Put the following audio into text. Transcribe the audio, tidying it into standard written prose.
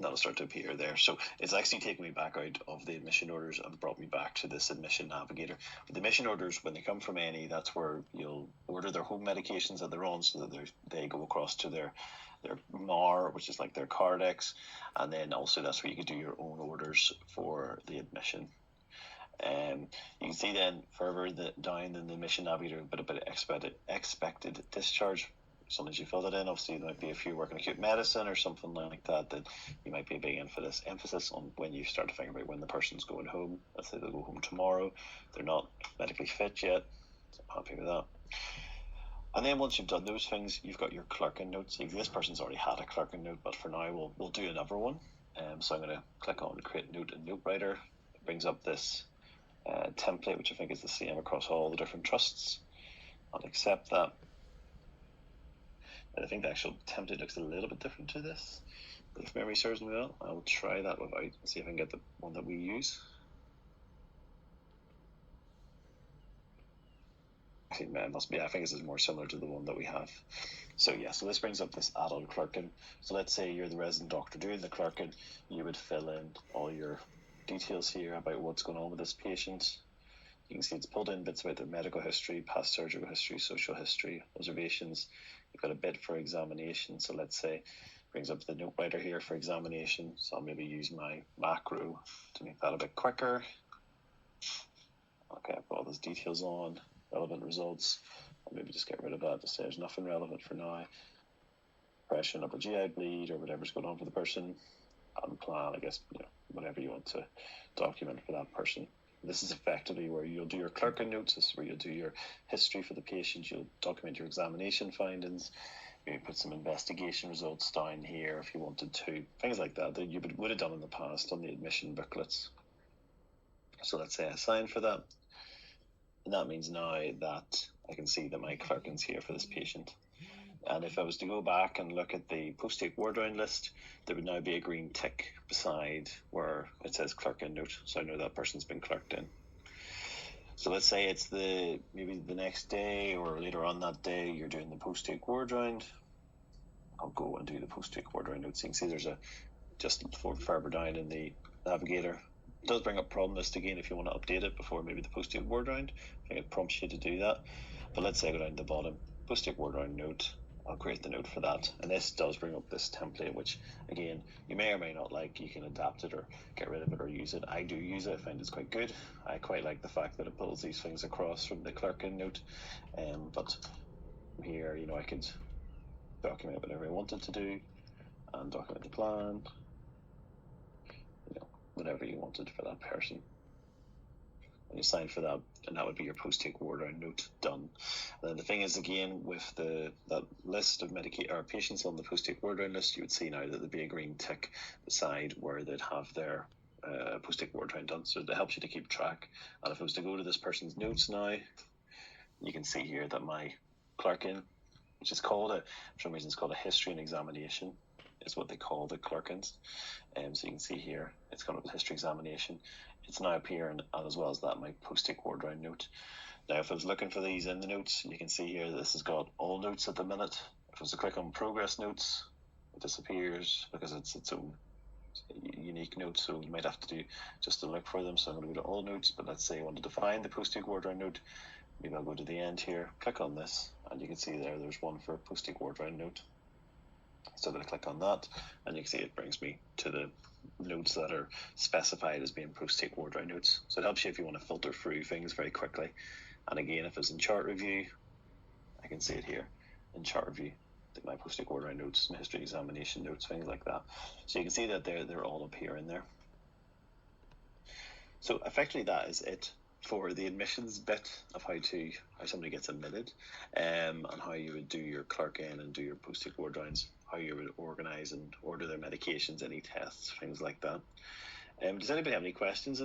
that'll start to appear there. So it's actually taken me back out of the admission orders and brought me back to this admission navigator. But the admission orders, when they come from any, that's where you'll order their home medications that they're on, so that they go across to their MAR, which is like their Cardex, and then also that's where you can do your own orders for the admission. You can see then further down in the admission navigator, a bit of expected discharge. Sometimes you fill that in. Obviously, there might be, if you work in acute medicine or something like that, that you might be a big emphasis on when you start to think about when the person's going home. Let's say they go home tomorrow, they're not medically fit yet, so I'm happy with that. And then once you've done those things, you've got your clerking notes. This person's already had a clerking note, but for now we'll do another one. So I'm going to click on create note in note writer. It brings up this template, which I think is the same across all the different trusts. I'll accept that. I think the actual template looks a little bit different to this, but if memory serves me well, I'll try that without, see if I can get the one that we use. Actually, it must be, I think this is more similar to the one that we have. So yeah, so this brings up this adult clerking. So let's say you're the resident doctor doing the clerking, you would fill in all your details here about what's going on with this patient. You can see it's pulled in bits about their medical history, past surgical history, social history, observations. You've got a bit for examination. So let's say it brings up the note writer here for examination. So I'll maybe use my macro to make that a bit quicker. Okay, I've got all those details on, relevant results. I'll maybe just get rid of that to say there's nothing relevant for now. Depression, upper GI bleed, or whatever's going on for the person. And plan, I guess, whatever you want to document for that person. This is effectively where you'll do your clerking notes. This is where you'll do your history for the patient. You'll document your examination findings. Maybe put some investigation results down here if you wanted to. Things like that you would have done in the past on the admission booklets. So let's say I sign for that. And that means now that I can see that my clerking's here for this patient. And if I was to go back and look at the post-take ward round list, there would now be a green tick beside where it says clerk in note. So I know that person's been clerked in. So let's say it's maybe the next day or later on that day, you're doing the post-take ward round. I'll go and do the post-take ward round notes. You can see there's just further down in the navigator. It does bring up problem list again if you want to update it before maybe the post-take ward round. I think it prompts you to do that. But let's say I go down to the bottom, post-take ward round note. I'll create the note for that, and this does bring up this template, which again you may or may not like. You can adapt it or get rid of it or use it. I do use it. I find it's quite good. I quite like the fact that it pulls these things across from the clerking note, but here I could document whatever I wanted to do and document the plan, whatever you wanted for that person. And you sign for that, and that would be your post-take ward round note done. And then the thing is, again, with that list of patients on the post-take ward round list, you would see now that there'd be a green tick beside where they'd have their post-take ward round done. So that helps you to keep track. And if I was to go to this person's notes now, you can see here that my clerking, which is called for some reason it's called a history and examination, is what they call the clerkings. So you can see here, it's got a history examination. It's now appearing, and as well as that, my post-take ward round note. Now, if I was looking for these in the notes, you can see here this has got all notes at the minute. If I was to click on progress notes, it disappears because it's its own unique note, so you might have to do just to look for them. So I'm going to go to all notes, but let's say I wanted to find the post-take ward round note. Maybe I'll go to the end here, click on this, and you can see there's one for post-take ward round note. So I'm going to click on that, and you can see it brings me to the notes that are specified as being post-take ward round notes. So it helps you if you want to filter through things very quickly. And again, if it's in chart review, I can see it here in chart review. My post-take ward round notes, my history examination notes, things like that. So you can see that they're all up here in there. So effectively that is it for the admissions bit of how somebody gets admitted, and how you would do your clerk in and do your post-take ward rounds, how you would organise and order their medications, any tests, things like that. Does anybody have any questions?